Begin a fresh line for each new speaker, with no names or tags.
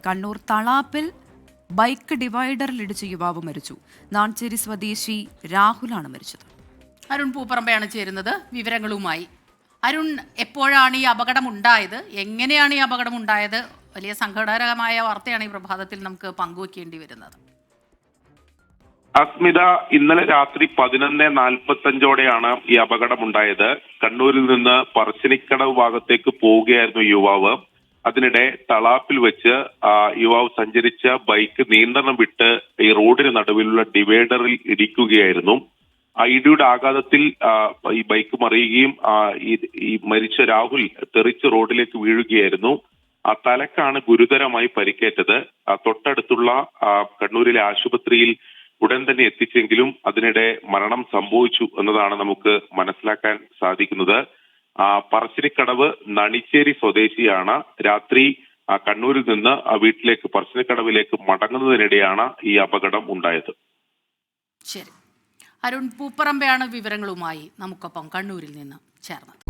Kannur തളാപ്പിൽ bike ഡിവൈഡറിലിടിച്ച് യുവാവ് മരിച്ചു. നാഞ്ചേരി സ്വദേശി രാഹുലാണ് മരിച്ചത്.
അരുൺ പൂപ്പറമ്പയാണ് ചേരുന്നത് വിവരങ്ങളുമായി. അരുൺ, എപ്പോഴാണ് ഈ അപകടം ഉണ്ടായത്? എങ്ങനെയാണ് ഈ അപകടം ഉണ്ടായത്? വലിയ സങ്കടകരമായ വാർത്തയാണ് ഈ പ്രഭാതത്തിൽ നമുക്ക് പങ്കുവെക്കേണ്ടി വരുന്നത്.
അസ്മിത, ഇന്നലെ രാത്രി 11:45 ഈ അപകടമുണ്ടായത്. കണ്ണൂരിൽ നിന്ന് പറശ്ശിനിക്കടവ് ഭാഗത്തേക്ക് പോവുകയായിരുന്നു യുവാവ്. അതിനിടെ തളാപ്പിൽ വെച്ച് യുവാവ് സഞ്ചരിച്ച ബൈക്ക് നിയന്ത്രണം വിട്ട് ഈ റോഡിന് നടുവിലുള്ള ഡിവൈഡറിൽ ഇടിക്കുകയായിരുന്നു. ആ ഇടിയുടെ ആഘാതത്തിൽ ഈ ബൈക്ക് മറിയുകയും ഈ മരിച്ച രാഹുൽ തെറിച്ച് റോഡിലേക്ക് വീഴുകയായിരുന്നു. ആ തലക്കാണ് ഗുരുതരമായി പരിക്കേറ്റത്. തൊട്ടടുത്തുള്ള കണ്ണൂരിലെ ആശുപത്രിയിൽ ഉടൻ തന്നെ എത്തിച്ചെങ്കിലും അതിനിടെ മരണം സംഭവിച്ചു എന്നതാണ് നമുക്ക് മനസ്സിലാക്കാൻ സാധിക്കുന്നത്. പറശ്ശിനിക്കടവ് നണിച്ചേരി സ്വദേശിയാണ്. രാത്രി കണ്ണൂരിൽ നിന്ന് വീട്ടിലേക്ക് പറശ്ശിനിക്കടവിലേക്ക് മടങ്ങുന്നതിനിടെയാണ് ഈ അപകടം ഉണ്ടായത്.
ശരി, അരുൺ പൂപ്പറമ്പയാണ് വിവരങ്ങളുമായി നമുക്കൊപ്പം കണ്ണൂരിൽ നിന്ന് ചേർന്നത്.